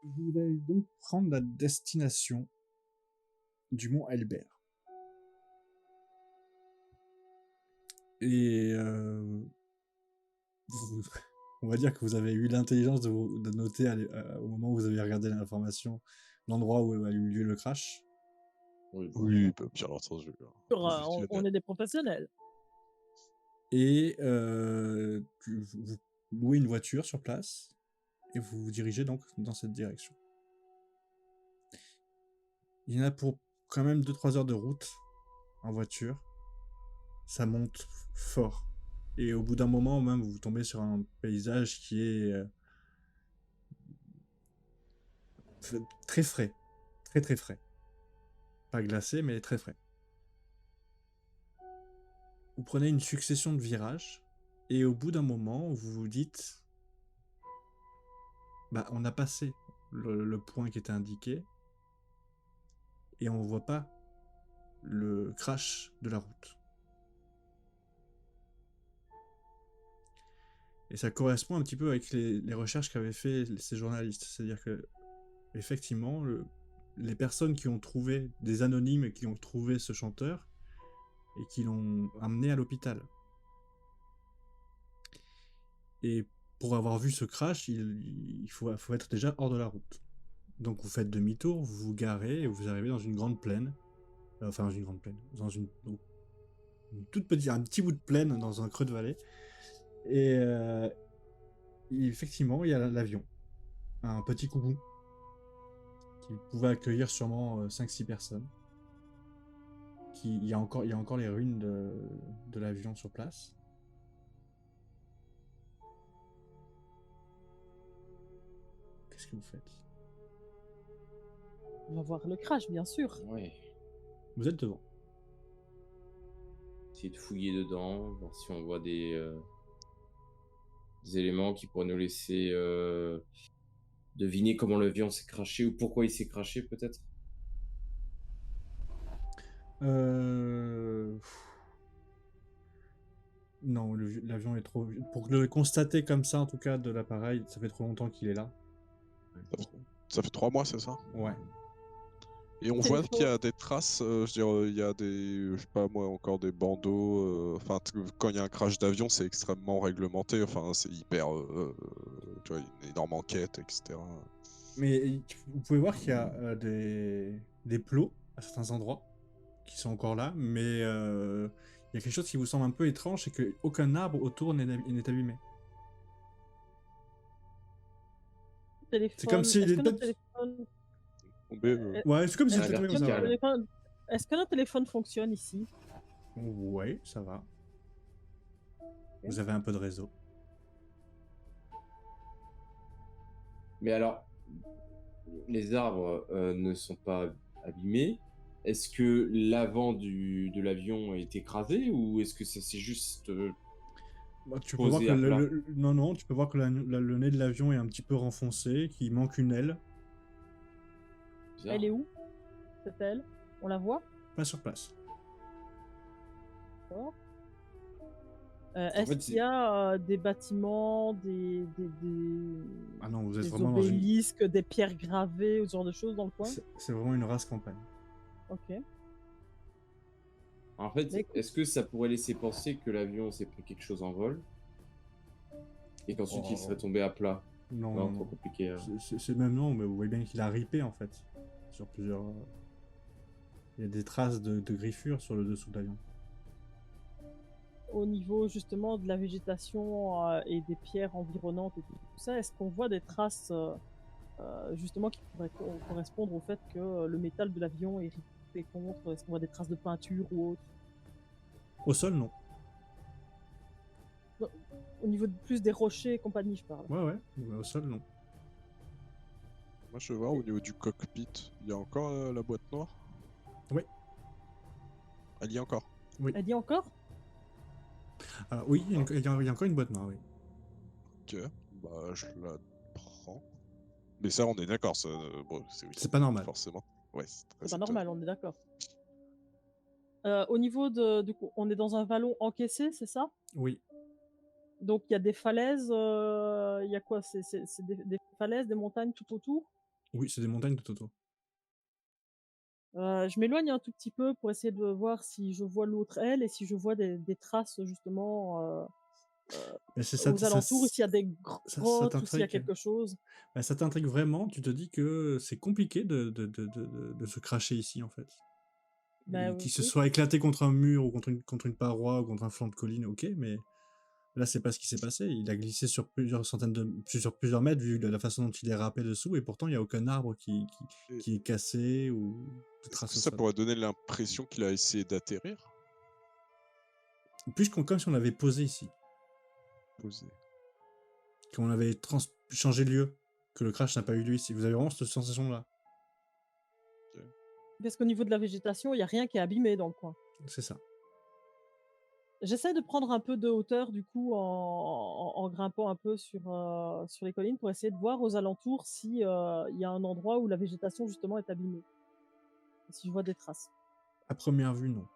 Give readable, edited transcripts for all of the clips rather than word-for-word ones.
Vous allez donc prendre la destination du mont Elbert. Et vous- on va dire que vous avez eu l'intelligence de noter au moment où vous avez regardé l'information l'endroit où a eu lieu le crash. Oui, Oui, bah, bien entendu, On professionnel. est des professionnels. Et vous louez une voiture sur place et vous vous dirigez donc dans cette direction. Il y en a pour quand même 2-3 heures de route en voiture. Ça monte fort. Et au bout d'un moment, même, vous tombez sur un paysage qui est très frais. Très très frais. Pas glacé, mais très frais. Vous prenez une succession de virages, et au bout d'un moment, vous vous dites, bah, on a passé le point qui était indiqué, et on voit pas le crash de la route. Et ça correspond un petit peu avec les recherches qu'avaient fait ces journalistes. C'est-à-dire que, effectivement, les personnes qui ont trouvé, des anonymes qui ont trouvé ce chanteur, et qui l'ont amené à l'hôpital. Et pour avoir vu ce crash, il faut être déjà hors de la route. Donc vous faites demi-tour, vous vous garez et vous arrivez dans une grande plaine. Enfin, dans une grande plaine. Dans une toute petite, un petit bout de plaine dans un creux de vallée. Et effectivement, il y a l'avion. Un petit coucou qui pouvait accueillir sûrement 5-6 personnes. Il y a encore les ruines de l'avion sur place. Qu'est-ce que vous faites? On va voir le crash, bien sûr. Ouais. Vous êtes devant. Essayer de fouiller dedans, voir si on voit des éléments qui pourraient nous laisser deviner comment l'avion s'est craché ou pourquoi il s'est craché, peut-être. Euh... Non, l'avion est trop vieux. Pour le constater comme ça, en tout cas, de l'appareil, ça fait trop longtemps qu'il est là. Ça fait 3 mois, c'est ça? Ouais. Et on voit qu'il y a des traces, je veux dire, il y a des, je sais pas moi, encore des bandeaux. Enfin, quand il y a un crash d'avion, c'est extrêmement réglementé. Enfin, c'est hyper, tu vois, une énorme enquête, etc. Mais vous pouvez voir qu'il y a des plots à certains endroits qui sont encore là, mais il y a quelque chose qui vous semble un peu étrange, c'est qu'aucun arbre autour n'est abîmé. C'est comme Téléphone. si Est-ce les que notre têtes... téléphone. Tombé, Ouais, c'est comme si Ah, c'était tombé comme Est-ce que ça. notre Ouais, téléphone. Est-ce que notre téléphone fonctionne ici? ouais, ça va. Vous avez un peu de réseau. Mais alors, les arbres ne sont pas abîmés. Est-ce que l'avant de l'avion est écrasé ou est-ce que ça s'est juste Bah, tu peux voir posé que à plat? non, tu peux voir que le nez de l'avion est un petit peu renfoncé, qu'il manque une aile. Bizarre. Elle est où? C'est elle? On la voit? Pas sur place. D'accord. En Est-ce fait, qu'il y a des bâtiments, Ah non, vous êtes des vraiment dans une... obélisques, des pierres gravées ou ce genre de choses dans le coin? C'est vraiment une race campagne. Ok. En fait, Mais écoute, est-ce que ça pourrait laisser penser que l'avion s'est pris quelque chose en vol et qu'ensuite il serait Oh. tombé à plat? Non, Non, non, trop non. compliqué. C'est même non, mais vous voyez bien qu'il a ripé en fait. Sur plusieurs. Il y a des traces de griffures sur le dessous de l'avion. au niveau justement de la végétation et des pierres environnantes et tout ça, est-ce qu'on voit des traces justement qui pourraient correspondre au fait que le métal de l'avion est ripé contre? Est-ce qu'on voit des traces de peinture ou autre? Au sol, non. Non, au niveau plus des rochers et compagnie, je parle. Ouais, ouais. Mais au sol, non. moi je veux voir au niveau du cockpit, il y a encore la boîte noire? Oui. Elle y est encore? Oui. Elle dit encore? Alors, oui, il y a encore une boîte noire, oui. Ok, bah je la prends. Mais ça, on est d'accord, ça, bon, oui, C'est pas normal. forcément. Ouais, c'est très C'est pas étonnant. normal, on est d'accord. Au niveau du coup, on est dans un vallon encaissé, c'est ça? Oui. Donc il y a des falaises, il y a quoi? C'est des falaises, des montagnes tout autour? Oui, c'est des montagnes tout autour. Je m'éloigne un tout petit peu pour essayer de voir si je vois l'autre aile et si je vois des traces justement Mais c'est ça, aux alentours, ou s'il y a des ça grottes, ou s'il y a t'intrigue. quelque chose. Bah, ça t'intrigue vraiment. Tu te dis que c'est compliqué de se cracher ici, en fait. Ben Et qu'il se oui. soit éclaté contre un mur ou contre une paroi ou contre un flanc de colline, ok, mais là, c'est pas ce qui s'est passé. Il a glissé sur sur plusieurs mètres vu de la façon dont il est râpé dessous, et pourtant, il n'y a aucun arbre Et qui est cassé ou de est-ce que traces au ça sol. pourrait donner l'impression qu'il a essayé d'atterrir? Plus comme si on l'avait posé ici, Posé. qu'on avait changé de lieu, que le crash n'a pas eu lieu ici. Vous avez vraiment cette sensation-là. Parce qu'au niveau de la végétation, il y a rien qui est abîmé dans le coin. C'est ça. J'essaie de prendre un peu de hauteur du coup en grimpant un peu sur les collines pour essayer de voir aux alentours si il y a un endroit où la végétation justement est abîmée. Si je vois des traces. À première vue, non.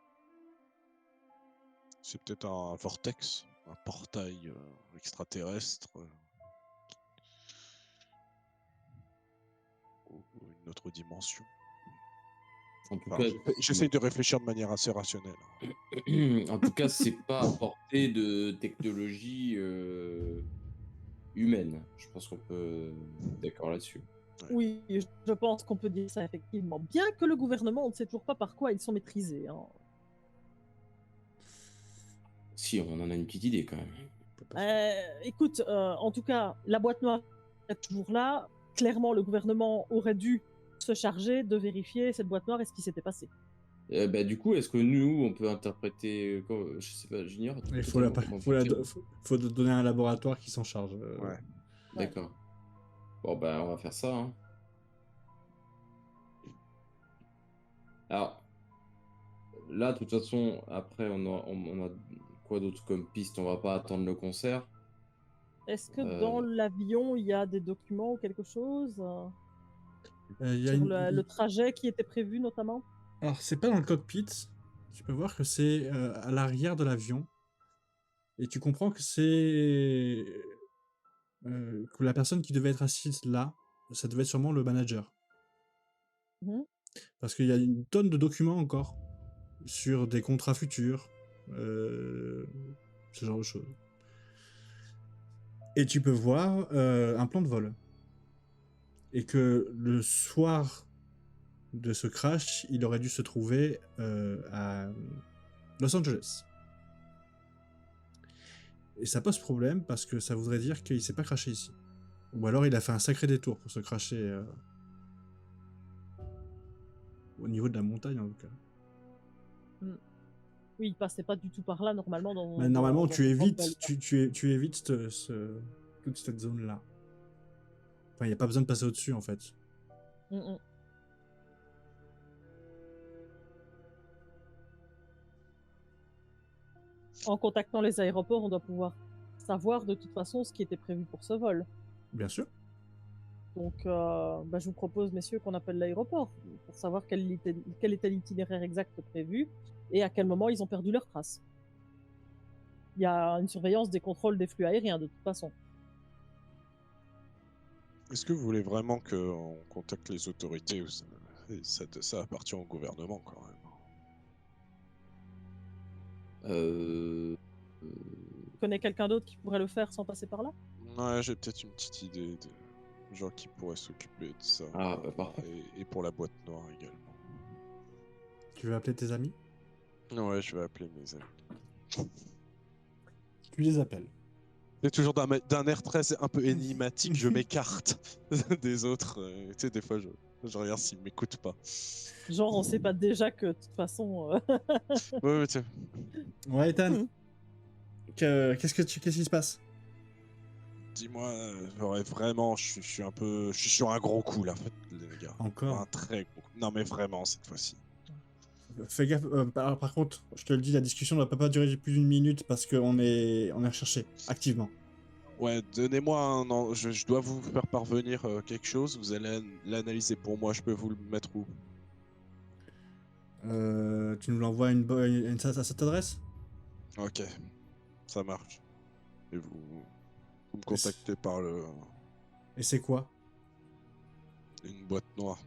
C'est peut-être un vortex, un portail extraterrestre, ou une autre dimension. En tout Enfin, cas, j'essaye de réfléchir de manière assez rationnelle. en tout cas, c'est pas à portée de technologie humaine. Je pense qu'on peut être d'accord là-dessus. Oui, je pense qu'on peut dire ça effectivement. Bien que le gouvernement, on ne sait toujours pas par quoi ils sont maîtrisés, hein. Si, on en a une petite idée quand même. Écoute, en tout cas, la boîte noire est toujours là. Clairement, le gouvernement aurait dû se charger de vérifier cette boîte noire et ce qui s'était passé. Bah, du coup, est-ce que nous, on peut interpréter, je sais pas, j'ignore Il faut, totalement comment interpréter. faut donner un laboratoire qui s'en charge. Ouais. D'accord. Bon, bah, on va faire ça, hein. Alors, là, de toute façon, après, on a quoi d'autre comme piste? On va pas attendre le concert. Est-ce que dans l'avion, il y a des documents ou quelque chose Il y a sur une- le trajet qui était prévu notamment? Alors, c'est pas dans le cockpit. Tu peux voir que c'est à l'arrière de l'avion. Et tu comprends que c'est. Que la personne qui devait être assise là, ça devait être sûrement le manager. Mhm. Parce qu'il y a une tonne de documents encore sur des contrats futurs, ce genre de choses. Et tu peux voir un plan de vol. Et que le soir de ce crash, il aurait dû se trouver à Los Angeles. Et ça pose problème parce que ça voudrait dire qu'il s'est pas crashé ici. Ou alors il a fait un sacré détour pour se crasher au niveau de la montagne en tout cas. Oui, il passait pas du tout par là normalement dans. Mais normalement, dans ce plan de vol. tu évites toute cette zone-là. Enfin, il n'y a pas besoin de passer au-dessus en fait. Mhm. En contactant les aéroports, on doit pouvoir savoir de toute façon ce qui était prévu pour ce vol. Bien sûr. Donc, je vous propose, messieurs, qu'on appelle l'aéroport pour savoir quel était l'itinéraire exact prévu et à quel moment ils ont perdu leurs traces. Il y a une surveillance des contrôles des flux aériens, de toute façon. Est-ce que vous voulez vraiment qu'on contacte les autorités ou ça appartient au gouvernement quand même? Tu connais quelqu'un d'autre qui pourrait le faire sans passer par là? Ouais, j'ai peut-être une petite idée de gens qui pourraient s'occuper de ça. Ah, bah, parfait. Et pour la boîte noire également. Tu veux appeler tes amis? Ouais, je vais appeler mes amis. Tu les appelles. Et toujours d'un air très un peu énigmatique, je m'écarte des autres. Tu sais, des fois, je regarde s'ils m'écoutent pas. Genre, on sait pas déjà que, de toute façon... Ouais, tiens. Ouais, Ethan. Qu'est-ce qui se passe? Dis-moi, j'aurais vraiment, je suis sur un gros coup là, les gars. Encore? Un très gros coup. Non mais vraiment cette fois-ci. Fais gaffe. Par contre, je te le dis, la discussion ne va pas durer plus d'une minute parce qu'on est recherché activement. Ouais, donnez-moi un an, je dois vous faire parvenir quelque chose, vous allez l'analyser pour moi, je peux vous le mettre où? Tu nous l'envoies à cette adresse? Ok, ça marche. Et vous me contactez par le... Et c'est quoi? Une boîte noire.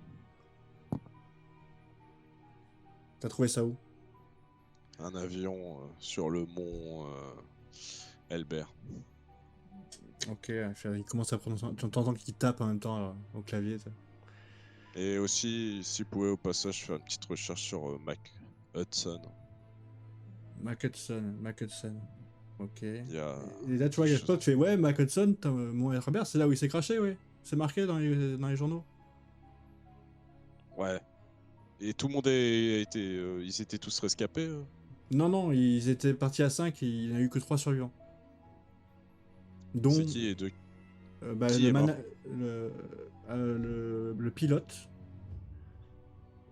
T'as trouvé ça où? Un avion sur le mont Elbert. Ok, il commence à prendre son... Tu entends qu'il tape en même temps au clavier. Ça. Et aussi, si vous pouvez au passage faire une petite recherche sur Mac Hudson. Mac Hudson. Ok. Et Il y a là, tu vois, il y a quelque toi, chose. tu fais ouais, Mac Hudson, mon Herbert, c'est là où il s'est craché, ouais. C'est marqué dans les journaux. Ouais. Et tout le monde ils étaient tous rescapés. Non, non, ils étaient partis à 5 et il n'y en a eu que 3 survivants. C'est Dont qui et de bah, qui est mort? le pilote.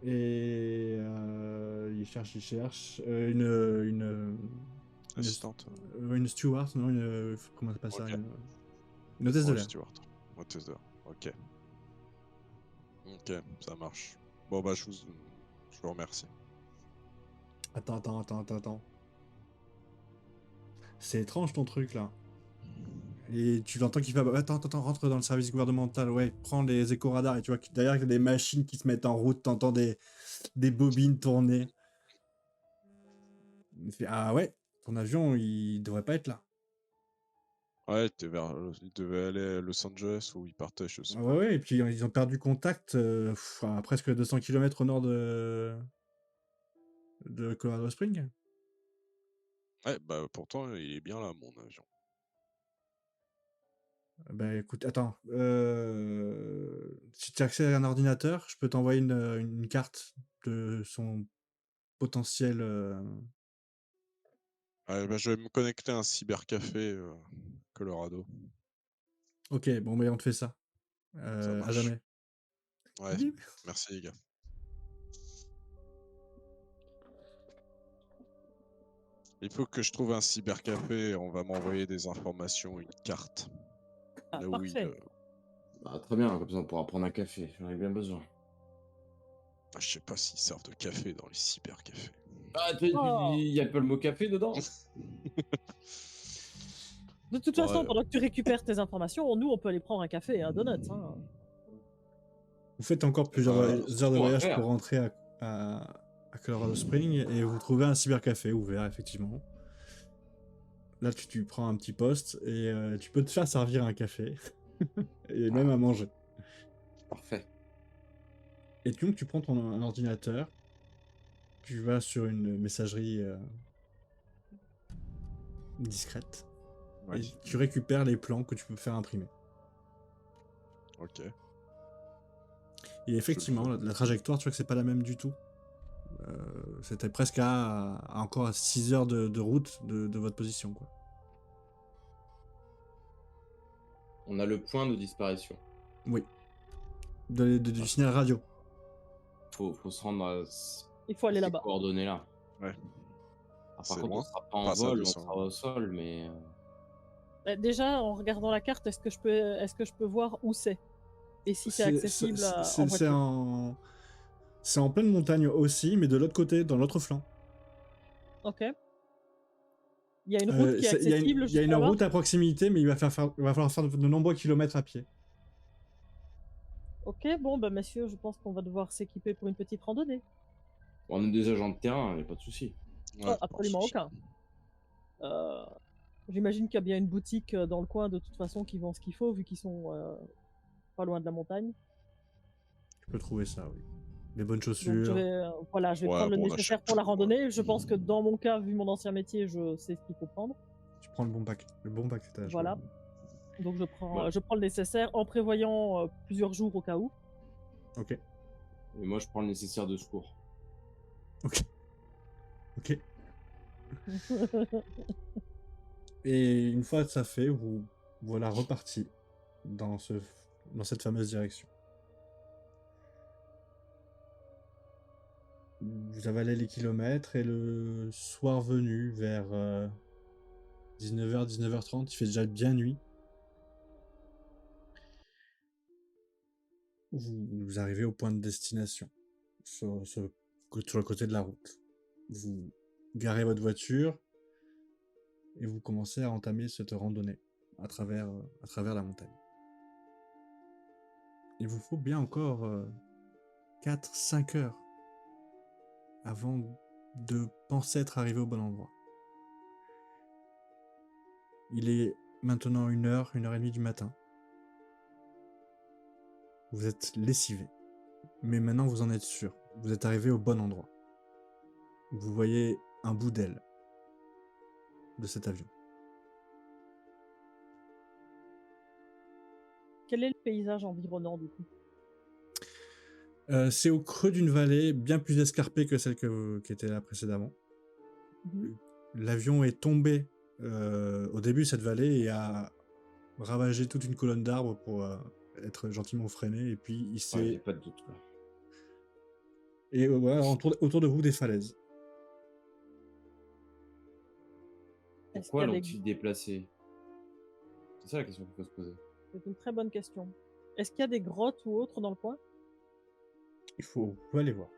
Et il cherche Assistante. une steward, non, comment ça s'appelle ça, Ok. une hôtesse de Ouais, l'air. Stewart. Hôtesse d'heure. Ok. Ok, ça marche. Bon bah je vous remercie. Attends. C'est étrange ton truc là. Et tu l'entends qui fait bah, attends, rentre dans le service gouvernemental, ouais, prends les éco-radars et tu vois que derrière il y a des machines qui se mettent en route, t'entends des bobines tourner. Il fait, ah ouais, ton avion il devrait pas être là. Ouais, il devait aller à Los Angeles ou il partait, je sais Ah pas. ouais, et puis ils ont perdu contact à presque 200 km au nord de Colorado Springs. Ouais, bah pourtant il est bien là, mon avion. Bah écoute, attends, si tu as accès à un ordinateur, je peux t'envoyer une carte de son potentiel. Ouais, bah, je vais me connecter à un cybercafé Colorado. Ok, bon, mais on te fait ça. Ça À marche. jamais. Ouais, Bip. merci les gars. Il faut que je trouve un cybercafé et on va m'envoyer des informations, une carte. Ah, Là où parfait. Bah, très bien, comme ça on pourra prendre un café, j'en ai bien besoin. je sais pas s'ils servent de café dans les cybercafés. Ah, Oh. il y a pas le mot café dedans? De toute façon, Ouais, pendant que tu récupères tes informations, nous, on peut aller prendre un café et un donut. Hein. Vous faites encore Eh plusieurs ben, heures de on va voyage pour faire. rentrer à Colorado Springs et vous trouvez un cybercafé ouvert, effectivement. Là, tu prends un petit poste et tu peux te faire servir un café et même Ah, à manger. parfait. Et donc, tu prends un ordinateur, tu vas sur une messagerie discrète ouais, et tu récupères les plans que tu peux faire imprimer. ok. Et Je le effectivement, fais. la trajectoire, tu vois que c'est pas la même du tout. C'était presque encore à 6 heures de route de votre position, quoi. On a le point de disparition. Oui. Du Ah, signal radio. faut se rendre à Il faut aller ces là-bas. coordonnées-là. Ouais, Ah, par c'est contre, on loin. sera pas en Enfin, c'est à vol, on 200. sera au sol, mais Déjà, en regardant la carte, est-ce que je peux voir où c'est? Et si c'est accessible en C'est voiture? c'est en pleine montagne aussi, mais de l'autre côté, dans l'autre flanc. Ok. Il y a une route qui est accessible Il y a jusqu'à une là-bas? route à proximité, mais il va falloir faire de nombreux kilomètres à pied. Ok, bon, bah, messieurs, je pense qu'on va devoir s'équiper pour une petite randonnée. on est des agents de terrain, y a pas de souci. Ouais, pas de Absolument souci. aucun. Euh, J'imagine qu'il y a bien une boutique dans le coin de toute façon qui vend ce qu'il faut, vu qu'ils sont pas loin de la montagne. Tu peux trouver ça, oui. Des bonnes Donc chaussures. voilà, je vais Ouais, prendre le bon, on nécessaire achète pour la tout. Ouais. randonnée. Je pense que dans mon cas, vu mon ancien métier, je sais ce qu'il faut prendre. Tu prends le bon paquetage. Voilà. Ouais. Donc Voilà. je prends le nécessaire en prévoyant plusieurs jours au cas où. Ok. Et moi, je prends le nécessaire de secours. Ok. Et une fois que ça fait, vous voilà reparti dans cette fameuse direction. Vous avalez les kilomètres et le soir venu, vers 19h, 19h30, il fait déjà bien nuit. Vous arrivez au point de destination, sur le côté de la route. Vous garez votre voiture et vous commencez à entamer cette randonnée à travers la montagne. il vous faut bien encore 4-5 heures avant de penser être arrivé au bon endroit. Il est maintenant 1h, 1h30 du matin. Vous êtes lessivé. Mais maintenant, vous en êtes sûr. Vous êtes arrivé au bon endroit. Vous voyez un bout d'aile de cet avion. Quel est le paysage environnant du coup? C'est au creux d'une vallée bien plus escarpée que celle qui était là précédemment. Mhm. L'avion est tombé au début de cette vallée et a ravagé toute une colonne d'arbres pour être gentiment freiné. Et puis il Ouais, s'est... j'ai pas de doute. Quoi. Et voilà, autour de vous, des falaises. Est-ce Pourquoi qu'il y a des- l'ont-ils déplacé? C'est ça la question qu'il faut se poser. C'est une très bonne question. Est-ce qu'il y a des grottes ou autres dans le coin? Vous pouvez aller voir.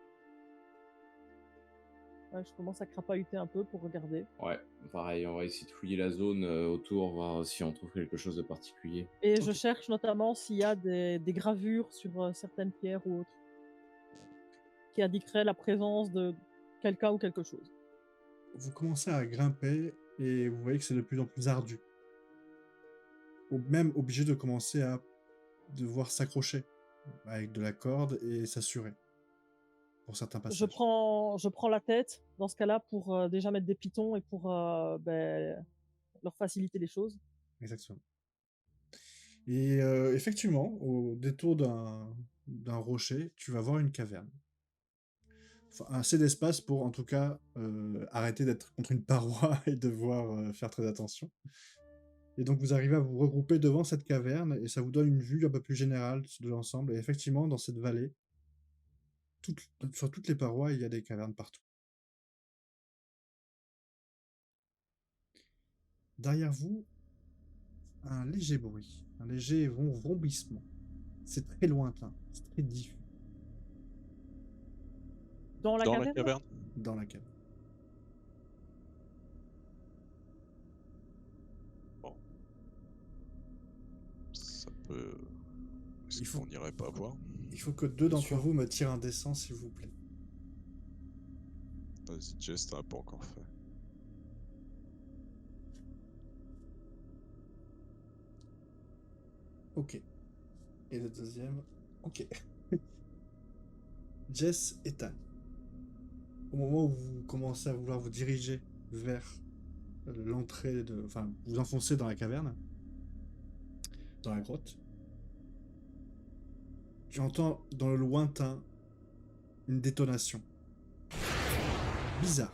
Ouais, je commence à crapahuter un peu pour regarder. Ouais, pareil, on va essayer de fouiller la zone autour, voir si on trouve quelque chose de particulier. Et je cherche notamment s'il y a des gravures sur certaines pierres ou autres qui indiqueraient la présence de quelqu'un ou quelque chose. Vous commencez à grimper et vous voyez que c'est de plus en plus ardu. Même obligé de commencer à devoir s'accrocher avec de la corde et s'assurer pour certains passages. Je prends la tête dans ce cas-là pour déjà mettre des pitons et pour leur faciliter les choses. Exactement. Et effectivement, au détour d'un rocher, tu vas voir une caverne. Enfin, assez d'espace pour, en tout cas, arrêter d'être contre une paroi et devoir faire très attention. Et donc, vous arrivez à vous regrouper devant cette caverne et ça vous donne une vue un peu plus générale de l'ensemble. Et effectivement, dans cette vallée, sur toutes les parois, il y a des cavernes partout. Derrière vous, un léger bruit, un léger vrombissement. C'est très lointain, c'est très diffus Dans la Dans la caverne? caverne. dans la caverne. Ça peut. Est-ce Il faut- qu'on n'irait pas voir? Il faut que 2 d'entre sûr. vous me tirent un dessin, s'il vous plaît. Vas-y, Jess, t'as pas encore fait. Ok. Et le deuxième, ok. Jess et Tan. Au moment où vous commencez à vouloir vous diriger vers l'entrée de... Enfin, vous enfoncez dans la caverne, dans la grotte, tu entends dans le lointain une détonation. Bizarre.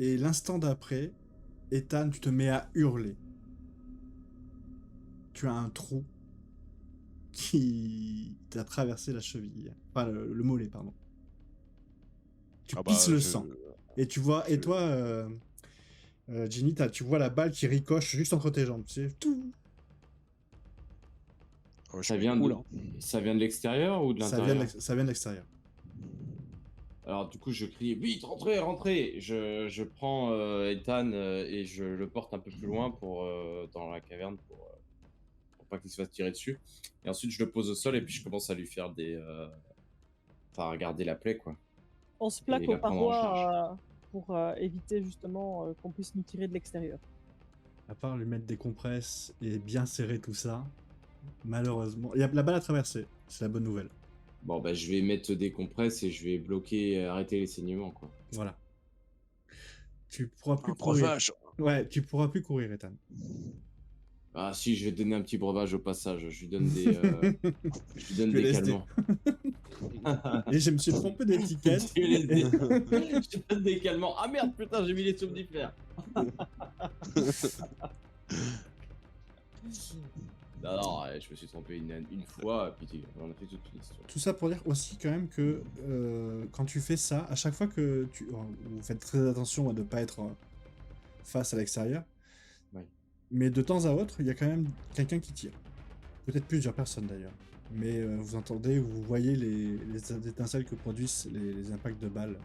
Et l'instant d'après, Ethan, tu te mets à hurler. Tu as un trou qui t'a traversé la cheville. Enfin, le mollet, pardon. Tu pisses le sang. Et tu vois, et toi, Ginny, tu vois la balle qui ricoche juste entre tes jambes. Tu sais, tout. Ouais, je Ça vient, m'écroule, de... hein. ça vient de l'extérieur ou de Ça vient l'intérieur? ça vient de l'extérieur. Alors du coup, je crie vite, rentrez, rentrez. Je prends Ethan et je le porte un peu plus loin pour dans la caverne pour pas qu'il se fasse tirer dessus. Et ensuite, je le pose au sol et puis je commence à lui faire des, enfin, à regarder la plaie quoi. On se plaque Et aux la prendre en parois pour éviter justement qu'on puisse nous tirer de l'extérieur. À part lui mettre des compresses et bien serrer tout ça, malheureusement... Il y a la balle à traverser, c'est la bonne nouvelle. Bon bah je vais mettre des compresses et je vais bloquer, arrêter les saignements quoi. Voilà. Tu pourras plus Un courir. breuvage. Ouais, tu pourras plus courir, Ethan. Ah si, je vais donner un petit breuvage au passage. Je lui donne des, je lui donne Le des LSD. calmants. Et je me suis trompé d'étiquette. Je lui donne des calmants. Ah merde, putain, j'ai mis les somnifères. Non, je me suis trompé une fois, puis on a fait toute une histoire. Tout ça pour dire aussi quand même que quand tu fais ça, à chaque fois que vous faites très attention à ne pas être face à l'extérieur, Oui. mais de temps à autre, il y a quand même quelqu'un qui tire. Peut-être plusieurs personnes d'ailleurs. Mais vous entendez, vous voyez les étincelles que produisent les impacts de balles.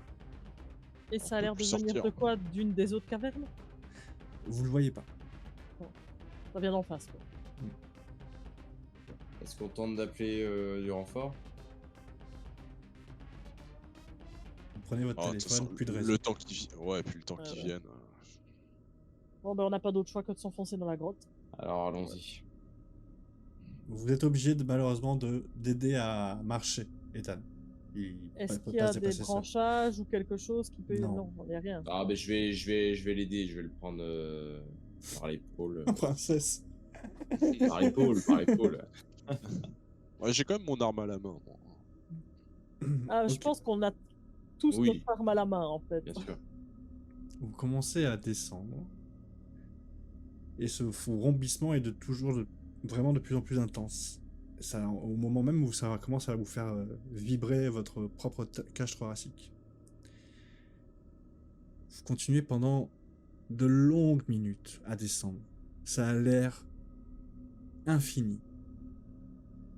Et ça a peut l'air de plus venir sortir. de quoi? D'une des autres cavernes? Vous le voyez pas. Ça vient d'en face, quoi. Est-ce qu'on tente d'appeler du renfort? Vous prenez votre Ah, de toute téléphone, façon, plus de réseau. le temps qu'ils ouais, puis le temps qu'ils Ouais. viennent. Bon, ben on n'a pas d'autre choix que de s'enfoncer dans la grotte. Alors allons-y. Vous êtes obligé malheureusement d'aider à marcher, Ethan. Il Est-ce peut qu'il y pas a se des dépasser seul. branchages ou quelque chose qui peut... Non. Non, il n'y a rien. Ah, ben je vais l'aider, je vais le prendre par l'épaule. Princesse. Par l'épaule, par l'épaule. Ouais, j'ai quand même mon arme à la main, moi. Ah, je Ok. pense qu'on a tous Oui. notre arme à la main, en fait. Bien sûr. Vous commencez à descendre. Et ce rombissement est vraiment de plus en plus intense. Ça, au moment même où ça commence à vous faire vibrer votre propre cage thoracique. Vous continuez pendant de longues minutes à descendre. Ça a l'air infini.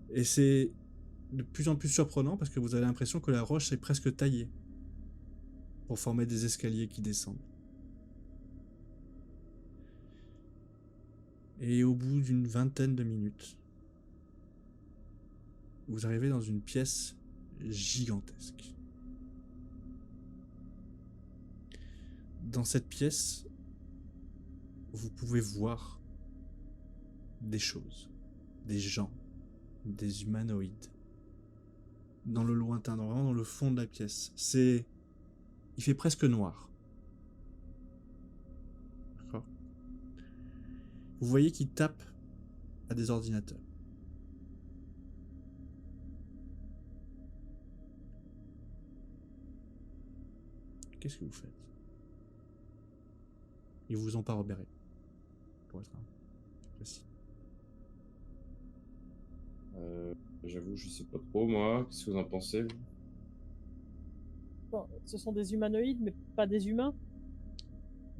Et c'est de plus en plus surprenant parce que vous avez l'impression que la roche est presque taillée pour former des escaliers qui descendent. Et au bout d'une vingtaine de minutes, vous arrivez dans une pièce gigantesque. Dans cette pièce, vous pouvez voir des choses, des gens, des humanoïdes. Dans le lointain, vraiment dans le fond de la pièce. Il fait presque noir. D'accord ? Vous voyez qu'ils tapent à des ordinateurs. Qu'est-ce que vous faites? Ils vous ont pas repéré. Pour être précis. J'avoue, je sais pas trop, moi. Qu'est-ce que vous en pensez, vous? Bon, ce sont des humanoïdes, mais pas des humains.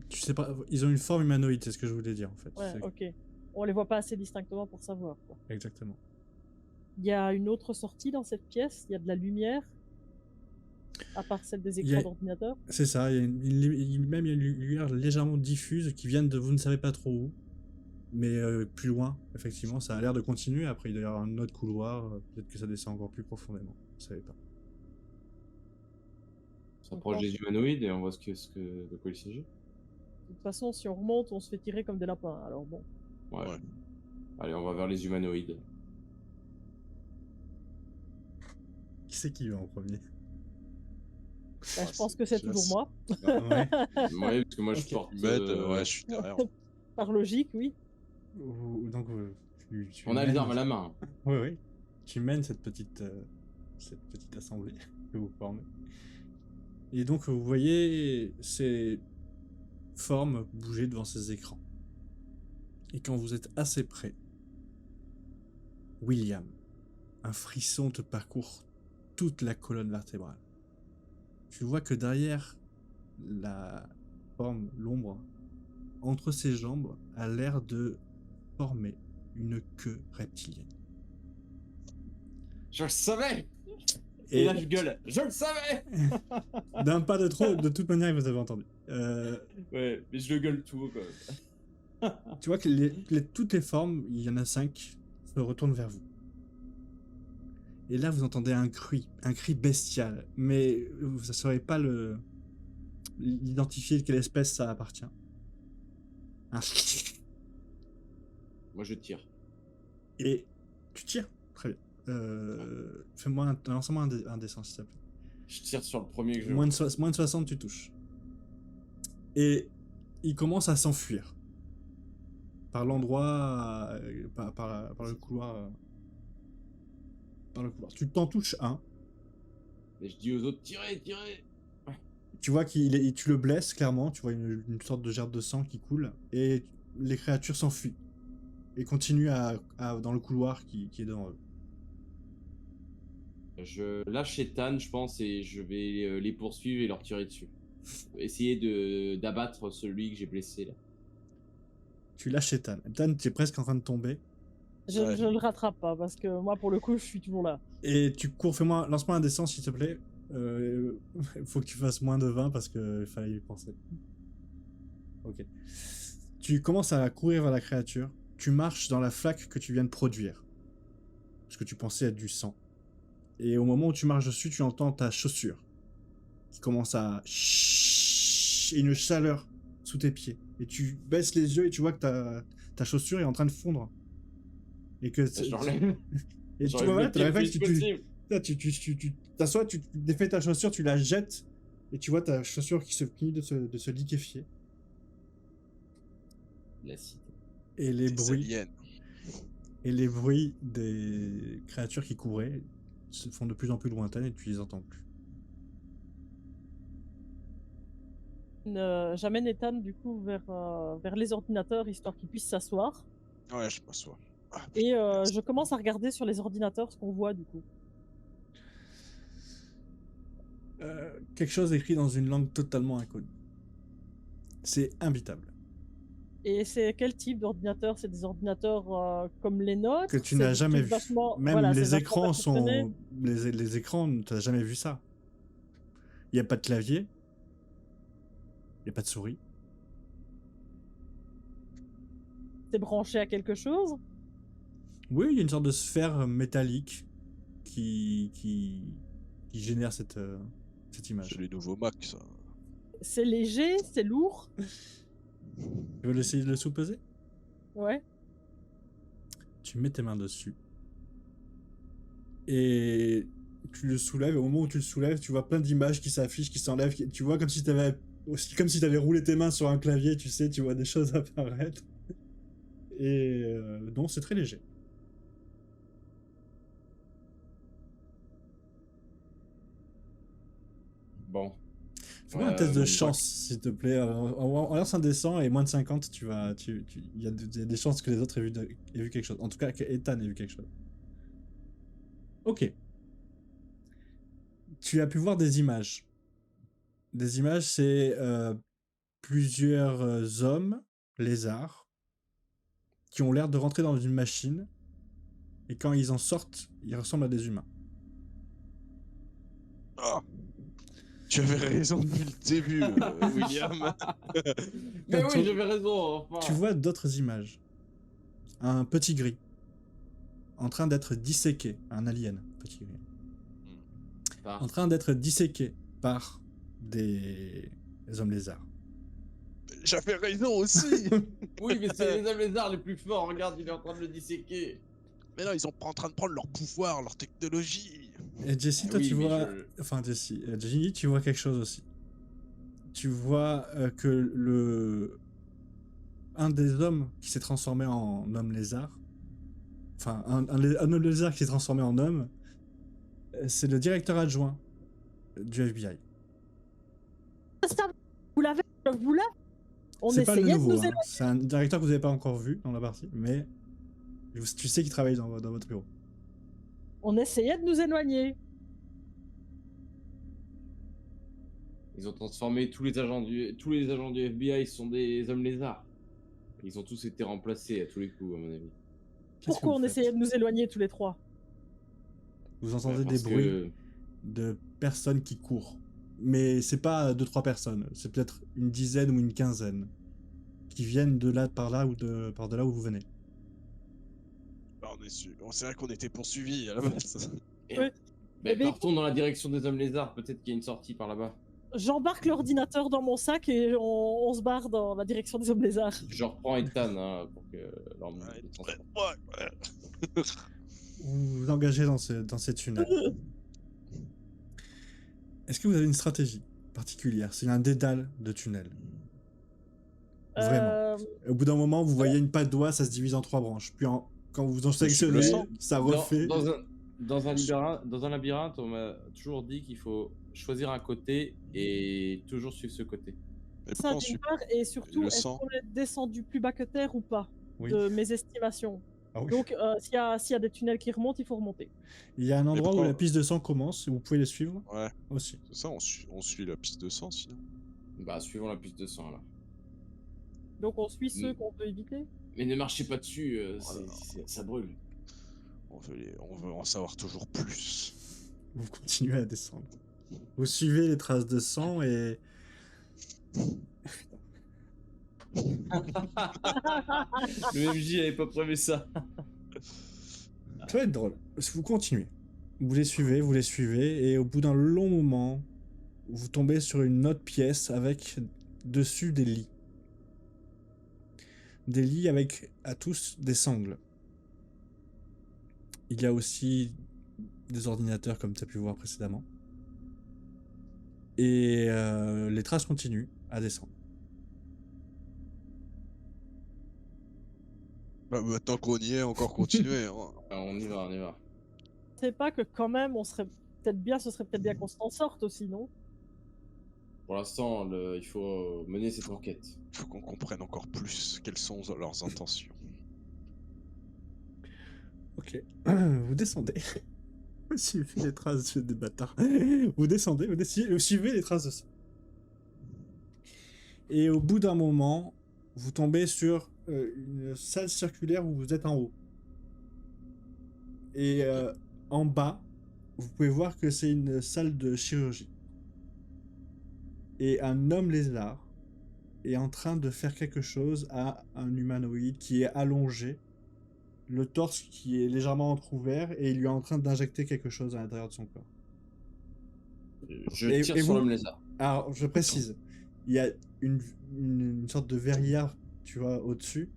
Tu sais pas, ils ont une forme humanoïde, c'est ce que je voulais dire en fait. Ouais, C'est- ok. On les voit pas assez distinctement pour savoir, quoi. Exactement. Il y a une autre sortie dans cette pièce, il y a de la lumière, à part celle des Il y a- écrans d'ordinateur. C'est ça, il y a même il y a une lumière légèrement diffuse qui vient de vous ne savez pas trop où. Mais plus loin, effectivement, ça a l'air de continuer. Après, il doit y avoir un autre couloir. Peut-être que ça descend encore plus profondément. Vous savez pas. On s'approche des humanoïdes et on voit de quoi il s'agit. De toute façon, si on remonte, on se fait tirer comme des lapins. Alors bon. Ouais. Ouais. Allez, on va vers les humanoïdes. Qui c'est qui va en premier? Bah, je pense que c'est toujours moi. Ouais. Ouais, parce que moi, je Ok. porte. Med, ouais, je suis derrière. Par logique, oui. Donc, On a les armes à la main. Oui, oui. Tu mènes cette petite assemblée que vous formez. Et donc, vous voyez ces formes bouger devant ces écrans. Et quand vous êtes assez près, William, un frisson te parcourt toute la colonne vertébrale. Tu vois que derrière la forme, l'ombre, entre ses jambes, a l'air de former une queue reptilienne. Je le savais! Et là, je gueule. Je le savais! D'un pas de trop, de toute manière, vous avez entendu. Ouais, mais je le gueule tout haut, quand même. Tu vois que toutes les formes, il y en a 5, se retournent vers vous. Et là, vous entendez un cri bestial, mais vous ne saurez pas l'identifier de quelle espèce ça appartient. Moi, je tire. Et tu tires. Très bien. Fais-moi lance-moi un dessin, s'il te plaît. Je tire sur le premier que je Moins de 60, tu touches. Et il commence à s'enfuir. Par l'endroit, par le couloir. Par le couloir. Tu t'en touches un. Et je dis aux autres, tirez, tirez! Tu vois tu le blesses clairement. Tu vois une sorte de gerbe de sang qui coule. Et les créatures s'enfuient. Et continuent dans le couloir qui est devant eux. Je lâche Ethan, je pense, et je vais les poursuivre et leur tirer dessus. Essayer d'abattre celui que j'ai blessé, là. Tu lâches Ethan. Ethan, tu es presque en train de tomber. Ouais. Je ne le rattrape pas parce que moi, pour le coup, je suis toujours là. Et tu cours, lance-moi un dessin s'il te plaît. Faut que tu fasses moins de 20 parce qu'il fallait y penser. Ok. Tu commences à courir vers la créature. Tu marches dans la flaque que tu viens de produire. ce que tu pensais être du sang. Et au moment où tu marches dessus, tu entends ta chaussure qui commence à... et une chaleur sous tes pieds. Et tu baisses les yeux et tu vois que ta chaussure est en train de fondre. Et que... J'enlève. Et tu vois, t'as le réflexe, tu t'assois, tu défais ta chaussure, tu la jettes, et tu vois ta chaussure qui se finit de se liquéfier. L'acide. Et les Des bruits... aliens. Et les bruits des créatures qui couraient se font de plus en plus lointaines et tu les entends plus. J'amène Ethan du coup vers les ordinateurs histoire qu'il puisse s'asseoir. Ouais, je m'assois. Ah, Et merci. je commence à regarder sur les ordinateurs ce qu'on voit du coup. Quelque chose écrit dans une langue totalement inconnue. C'est imbitable. Et c'est quel type d'ordinateur? C'est des ordinateurs comme les nôtres? Que tu C'est n'as des jamais trucs vu. vachement- Même voilà, c'est les vachement écrans perfectionné. sont... Les écrans, tu n'as jamais vu ça. Il n'y a pas de clavier. Il n'y a pas de souris. C'est branché à quelque chose? Oui, il y a une sorte de sphère métallique qui génère cette image. C'est les nouveaux Mac, ça. C'est léger? C'est lourd? Tu veux essayer de le sous-peser? Ouais. Tu mets tes mains dessus. Et tu le soulèves. Et au moment où tu le soulèves, tu vois plein d'images qui s'affichent, qui s'enlèvent. Tu vois comme si t'avais roulé tes mains sur un clavier, tu sais, tu vois des choses apparaître. Et non, c'est très léger. Bon. Fais-moi un test de bon, chance, s'il te plaît. On lance un dessin et moins de 50, il y a des chances que les autres aient vu quelque chose. En tout cas, que Ethan ait vu quelque chose. Ok. Tu as pu voir des images. Des images, c'est plusieurs hommes, lézards, qui ont l'air de rentrer dans une machine. Et quand ils en sortent, ils ressemblent à des humains. Ah, tu avais raison depuis le début, William. Mais Tu- oui, j'avais raison. Enfin. Tu vois d'autres images. Un petit gris. En train d'être disséqué. Un alien. Petit gris. Par- En train d'être disséqué par des hommes lézards. J'avais raison aussi. Oui, mais c'est les hommes lézards les plus forts. Regarde, il est en train de le disséquer. Mais non, ils sont pas en train de prendre leur pouvoir, leur technologie. Et Jessie, toi, Oui, tu mais vois... Enfin, Jessie, Ginny, tu vois quelque chose aussi. Tu vois que un des hommes qui s'est transformé en homme lézard, enfin, un homme lézard qui s'est transformé en homme, c'est le directeur adjoint du FBI. Vous l'avez? On C'est pas le essayait de nouveau, nous hein. éloigner. C'est un directeur que vous n'avez pas encore vu dans la partie, mais tu sais qu'il travaille dans votre bureau. On essayait de nous éloigner. Ils ont transformé tous les agents du FBI sont des hommes lézards. Ils ont tous été remplacés à tous les coups, à mon avis. Qu'est-ce que Pourquoi vous on faites? essayait de nous éloigner tous les trois? Vous entendez des Parce bruits que de personnes qui courent. Mais c'est pas 2-3 personnes, c'est peut-être une dizaine ou une quinzaine qui viennent de là, par là ou par de là où vous venez. Bah, c'est vrai qu'on était poursuivis à la base. Ben, Eh ben, partons dans la direction des hommes lézards. Peut-être qu'il y a une sortie par là-bas. J'embarque l'ordinateur dans mon sac et on se barre dans la direction des hommes lézards. Je reprends Ethan hein, pour que leur Ouais. Vous vous engagez dans ces tunnels. Est-ce que vous avez une stratégie particulière? C'est un dédale de tunnels. Vraiment. Au bout d'un moment, vous voyez une patte d'oie, ça se divise en 3 branches. Puis quand vous en sélectionnez, sens. ça refait. Dans un labyrinthe, on m'a toujours dit qu'il faut choisir un côté et toujours suivre ce côté. Mais Ça pourquoi on d'une suit part, et surtout, le est-ce sang. qu'on est descendu plus bas que terre ou pas? Oui. De mes estimations. Ah oui. Donc, s'il y a des tunnels qui remontent, il faut remonter. Il y a un endroit où pourquoi- la piste de sang commence, vous pouvez les suivre Ouais, aussi. c'est ça, on suit la piste de sang sinon. Bah, suivons la piste de sang alors. Donc, on suit ceux qu'on peut éviter. Mais ne marchez pas dessus, Voilà. ça brûle. On veut en savoir toujours plus. Vous continuez à descendre. Vous suivez les traces de sang et... Le MJ avait pas prévu ça. Ça va être drôle. Vous continuez. Vous les suivez, et au bout d'un long moment, vous tombez sur une autre pièce avec dessus des lits. Des lits avec à tous des sangles. Il y a aussi des ordinateurs comme tu as pu voir précédemment. Et les traces continuent à descendre. Bah, maintenant qu'on y est, encore continuer. Hein. On y va, on y va. C'est pas que quand même, ce serait peut-être bien qu'on s'en sorte aussi, non? Pour l'instant, il faut mener cette enquête. Il faut qu'on comprenne encore plus quelles sont leurs intentions. Ok. Vous descendez. Vous suivez les traces des bâtards. Vous descendez, vous suivez les traces de sang. Et au bout d'un moment, vous tombez sur une salle circulaire où vous êtes en haut. Et en bas, vous pouvez voir que c'est une salle de chirurgie. Et un homme lézard est en train de faire quelque chose à un humanoïde qui est allongé, le torse qui est légèrement entrouvert, et il lui est en train d'injecter quelque chose à l'intérieur de son corps. Je Et tire vous- sur l'homme lézard. Alors, je précise, il y a une sorte de verrière, tu vois, au-dessus.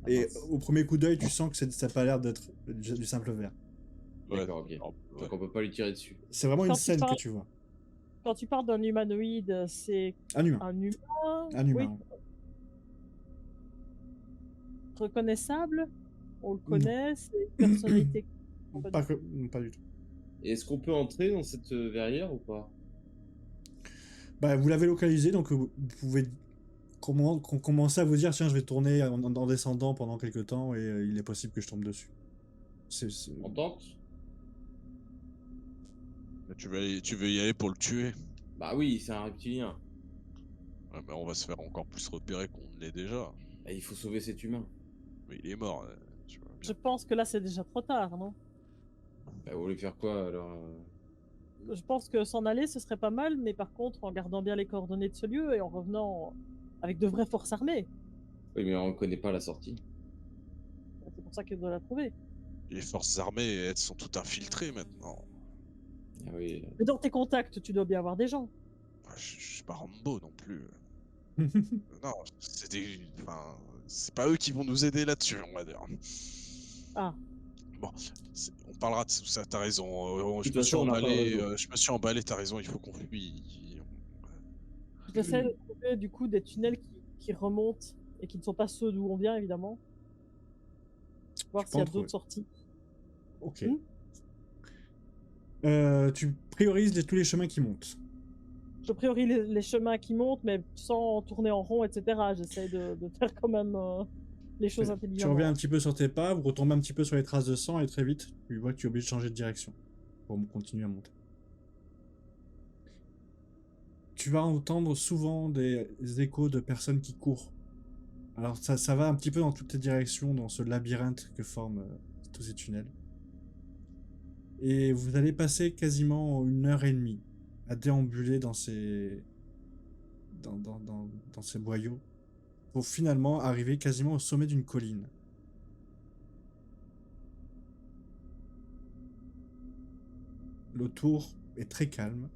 Et mince. au premier coup d'œil, tu sens que ça n'a pas l'air d'être du simple verre. D'accord, ok. Alors, ouais. Donc on peut pas lui tirer dessus. C'est vraiment une Quand tu scène parles- que tu vois. Quand tu parles d'un humanoïde, c'est Un humain. un humain. Un humain. Oui. Reconnaissable. On le connaît. C'est une personnalité. Pas du tout. Et est-ce qu'on peut entrer dans cette verrière ou pas? Bah, vous l'avez localisé, donc vous pouvez commencer à vous dire tiens, je vais tourner en descendant pendant quelques temps, et il est possible que je tombe dessus. On tente? Tu veux y aller pour le tuer? Bah oui, c'est un reptilien. Ouais, mais on va se faire encore plus repérer qu'on ne l'est déjà. Et il faut sauver cet humain. Mais il est mort, tu vois. Je pense que là, c'est déjà trop tard, non? Bah, vous voulez faire quoi alors? Je pense que s'en aller, ce serait pas mal, mais par contre, en gardant bien les coordonnées de ce lieu et en revenant avec de vraies forces armées. Oui, mais on connaît pas la sortie. C'est pour ça qu'il doit la trouver. Les forces armées, elles sont toutes infiltrées maintenant. Ah oui. Mais dans tes contacts, tu dois bien avoir des gens. Je suis pas Rambo non plus. Non, c'est pas eux qui vont nous aider là-dessus, on va dire. Ah, Bon, on parlera de tout ça, t'as raison. Je toute me suis façon, on n'a pas le emballé, réseau. je me suis emballé, t'as raison, il faut qu'on fuit. j'essaie de trouver du coup des tunnels qui remontent et qui ne sont pas ceux d'où on vient, évidemment. Voir Tu s'il y a peux en d'autres sorties. Ok. Hmm. Tu priorises tous les chemins qui montent. Je priorise les chemins qui montent, mais sans tourner en rond, etc. J'essaie de faire quand même les choses Tu intelligemment. reviens un petit peu sur tes pas, vous retombez un petit peu sur les traces de sang, et très vite, tu vois que tu es obligé de changer de direction pour continuer à monter. Tu vas entendre souvent des échos de personnes qui courent. Alors ça va un petit peu dans toutes les directions, dans ce labyrinthe que forment tous ces tunnels. Et vous allez passer quasiment 1 heure et demie à déambuler dans ces dans ces boyaux, pour finalement arriver quasiment au sommet d'une colline. L'autour est très calme.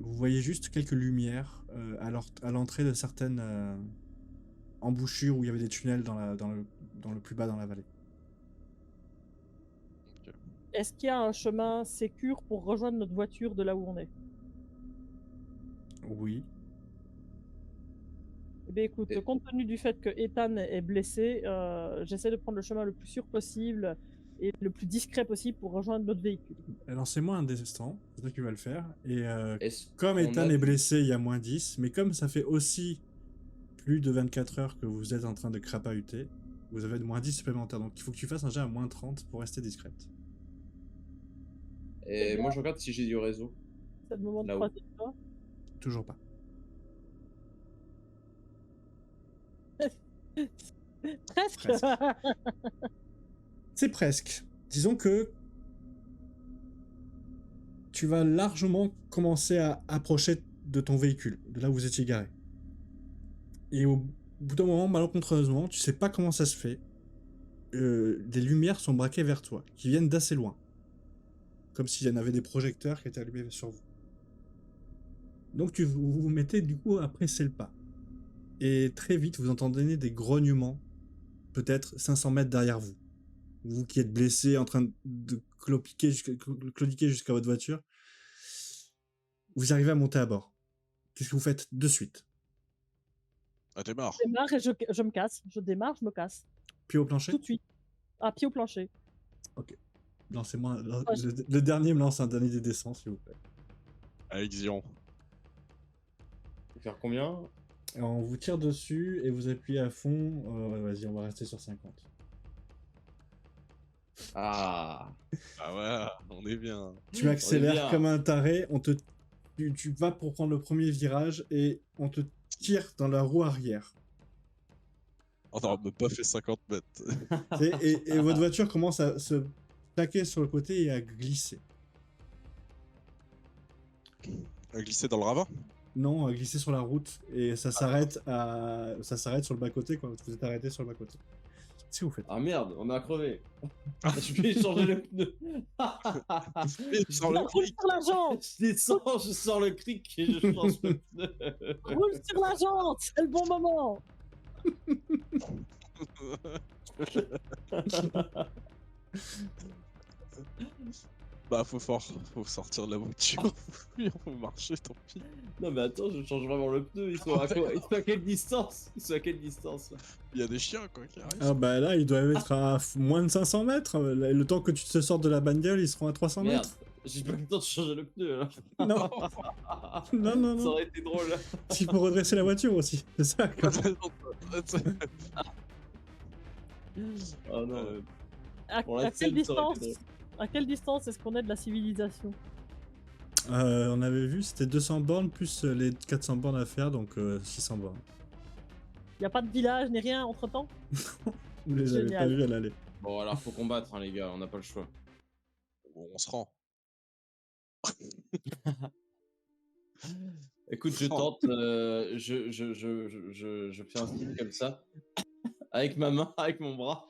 Vous voyez juste quelques lumières à l'entrée de certaines embouchures où il y avait des tunnels dans le plus bas dans la vallée. Est-ce qu'il y a un chemin sécure pour rejoindre notre voiture de là où on est? Oui. Eh bien, écoute, Et- compte tenu du fait que Ethan est blessé, j'essaie de prendre le chemin le plus sûr possible et le plus discret possible pour rejoindre notre véhicule. Lancez-moi un destin, c'est toi qui vas le faire. Et Est-ce comme qu'on Ethan a est du- blessé, il y a -10, mais comme ça fait aussi plus de 24 heures que vous êtes en train de crapahuter, vous avez de -10 supplémentaires. Donc il faut que tu fasses un jet à -30 pour rester discrète. Et moi, je regarde si j'ai du réseau. C'est le moment de Là-haut. croiser les doigts. Toujours pas. Presque. Presque. C'est presque. Disons que tu vas largement commencer à approcher de ton véhicule, de là où vous étiez garé. Et au bout d'un moment, malencontreusement, tu sais pas comment ça se fait, des lumières sont braquées vers toi, qui viennent d'assez loin. Comme s'il y en avait des projecteurs qui étaient allumés sur vous. Donc vous vous mettez du coup à presser le pas. Et très vite, vous entendez des grognements, peut-être 500 mètres derrière vous. Vous qui êtes blessé, en train de claudiquer jusqu'à votre voiture. Vous arrivez à monter à bord. Qu'est-ce que vous faites de suite? Ah, démarre. Je démarre et je me casse. Je démarre, je me casse. Pied au plancher? Tout de suite. À pied au plancher. Lancez-moi. Ah, je- Le dernier me lance un dernier des descends, s'il vous plaît. Avec Zion. Faire combien? Alors, on vous tire dessus et vous appuyez à fond. Vas-y, on va rester sur 50. Ah. Ah ouais, on est bien. Tu accélères bien. comme un taré. Tu vas pour prendre le premier virage et on te tire dans la roue arrière. On n'aura même pas fait 50 mètres. Et votre voiture commence à se plaquer sur le côté et à glisser. À glisser dans le ravin. Non, à glisser sur la route et ça s'arrête sur le bas-côté quand vous êtes arrêté sur le bas-côté. Qu'est-ce que vous faites? Ah merde, on a crevé. Je vais changer le pneu. Sans le Roule sur la jante. Je descends, je sors le cric et je change le pneu. Roule sur la jante. C'est le bon moment. Bah, faut sortir de la voiture. Faut marcher, tant pis. Non mais attends, je change vraiment le pneu. Ils sont à quelle distance? Ils sont à quelle distance là? Il y a des chiens, quoi, qui arrivent. Ah bah là, ils doivent être à moins de 500 mètres. Le temps que tu te sortes de la bagnole, ils seront à 300 Merde, mètres. j'ai pas eu le temps de changer le pneu là. Non, non, non, Ça non. aurait été drôle. Il faut redresser la voiture aussi. C'est ça, quoi. Oh non. Pour la À quelle scène, ça aurait distance été drôle. À quelle distance est-ce qu'on est de la civilisation? On avait vu, c'était 200 bornes plus les 400 bornes à faire, donc 600 bornes. Y a pas de village ni rien entre temps? Vous les avez pas Génial. vus à l'aller. Bon alors faut combattre hein, les gars, on n'a pas le choix. Bon, on se rend. Écoute, je tente, je fais un signe comme ça, avec ma main, avec mon bras.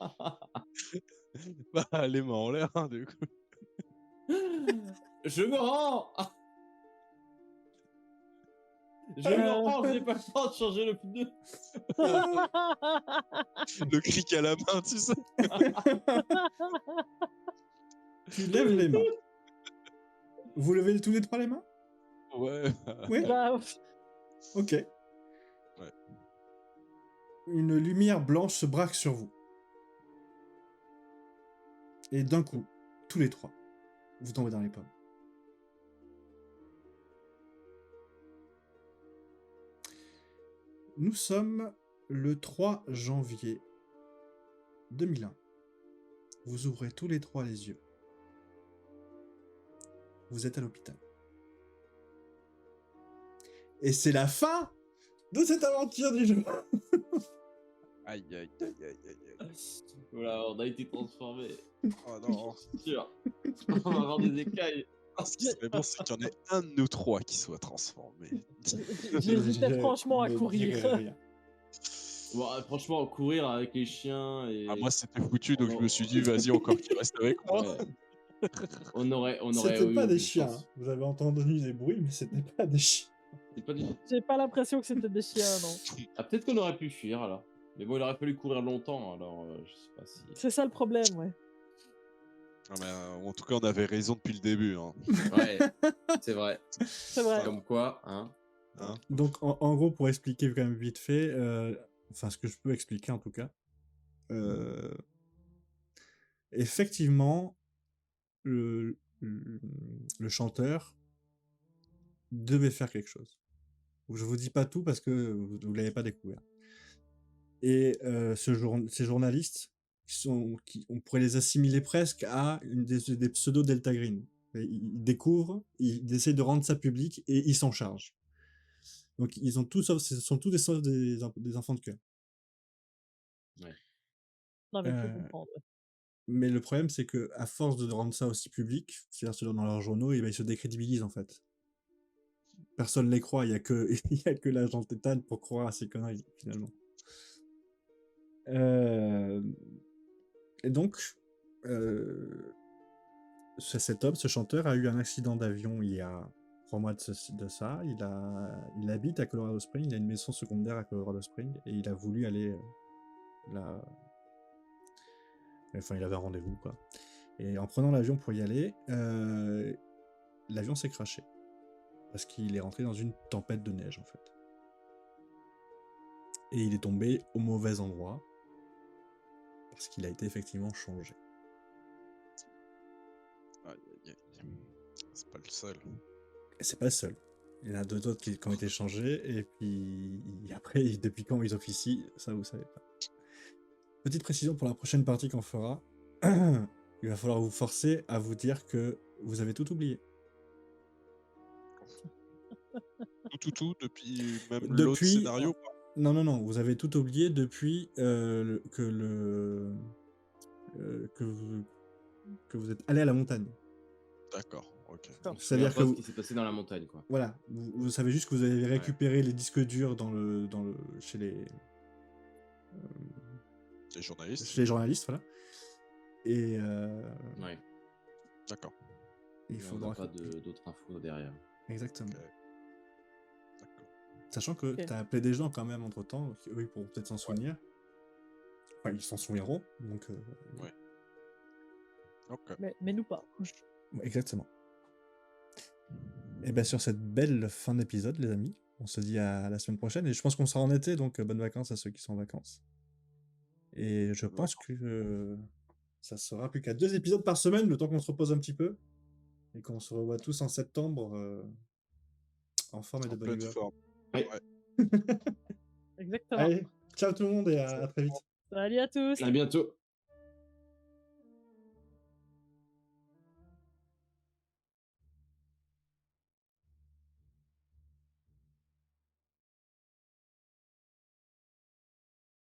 Bah, les mains en l'air, hein, du coup. Je me rends. Je me rends, j'ai pas le temps de changer le pneu. Le cric à la main, tu sais. Tu lèves les mains. Vous levez tous les trois les mains? Ouais. Oui. Bah, Ok. Ouais. Une lumière blanche se braque sur vous. Et d'un coup, tous les trois, vous tombez dans les pommes. Nous sommes le 3 janvier 2001. Vous ouvrez tous les trois les yeux. Vous êtes à l'hôpital. Et c'est la fin de cette aventure du jeu. Aïe, aïe, aïe, aïe, aïe, aïe. Voilà, on a été transformés. Oh non. C'est sûr. On va avoir des écailles. Ce qui serait bon, c'est qu'il y en ait un de nous trois qui soit transformé. j'hésitais franchement à ne courir. dirai rien. Bon, franchement, courir avec les chiens et. Ah, moi, c'était foutu, donc je me suis dit, vas-y, encore qu'il reste avec moi. Ouais. On aurait. C'était eu pas des une chiens. chance. Vous avez entendu des bruits, mais c'était pas des chiens. C'est pas des- J'ai pas l'impression que c'était des chiens, non. Ah, peut-être qu'on aurait pu fuir alors. Mais bon, il aurait fallu courir longtemps, alors je sais pas si. C'est ça le problème, ouais. Ah, mais, en tout cas, on avait raison depuis le début. Hein. Ouais, c'est vrai. C'est vrai. Comme quoi, hein. Donc, en gros, pour expliquer quand même vite fait, enfin, ce que je peux expliquer en tout cas, effectivement, le chanteur devait faire quelque chose. Je vous dis pas tout parce que vous l'avez pas découvert. Et ces journalistes, on pourrait les assimiler presque à des pseudo-Delta Green. Ils découvrent, ils essayent de rendre ça public et ils s'en chargent. Donc ils ont tous, ce sont tous des enfants de cœur. Non, mais je peux Euh, comprendre. Mais le problème, c'est que à force de rendre ça aussi public, c'est-à-dire dans leurs journaux, et ben, ils se décrédibilisent en fait. Personne ne les croit, il y a que l'agent Tétane pour croire à ces conneries finalement. Et donc, cet homme, ce chanteur, a eu un accident d'avion il y a 3 mois de ça. Il habite à Colorado Springs, il a une maison secondaire à Colorado Springs, et il a voulu aller là. Enfin, il avait un rendez-vous, quoi. Et en prenant l'avion pour y aller, l'avion s'est crashé. Parce qu'il est rentré dans une tempête de neige, en fait. Et il est tombé au mauvais endroit. Parce qu'il a été effectivement changé. Aïe, aïe, aïe. C'est pas le seul. Et c'est pas le seul. Il y en a deux autres qui ont été changés, et puis après, depuis quand ils officient, ça vous savez pas. Petite précision pour la prochaine partie qu'on fera. Il va falloir vous forcer à vous dire que vous avez tout oublié. Tout, depuis même l'autre Depuis... scénario. Non, vous avez tout oublié depuis que vous êtes allé à la montagne. D'accord, ok. C'est-à-dire que ce qui s'est passé dans la montagne, quoi. Voilà, vous savez juste que vous avez récupéré les disques durs chez les journalistes. Chez les journalistes, voilà. Et Ouais. D'accord. il On faudra n'a pas d'autres infos derrière. Exactement. Ok. D'accord. Sachant que Ok. tu as appelé des gens quand même entre temps, eux ils pourront peut-être s'en souvenir. Enfin, ils s'en souviendront, donc. Ouais. Ok. Mais nous pas. Exactement. Et bien sur cette belle fin d'épisode, les amis, on se dit à la semaine prochaine. Et je pense qu'on sera en été, donc bonnes vacances à ceux qui sont en vacances. Et je pense que ça sera plus qu'à 2 épisodes par semaine, le temps qu'on se repose un petit peu. Et qu'on se revoit tous en septembre en forme et de En bonne pleine humeur. forme. Ouais. Exactement. Allez, ciao tout le monde et à très vite. Salut à tous. À bientôt.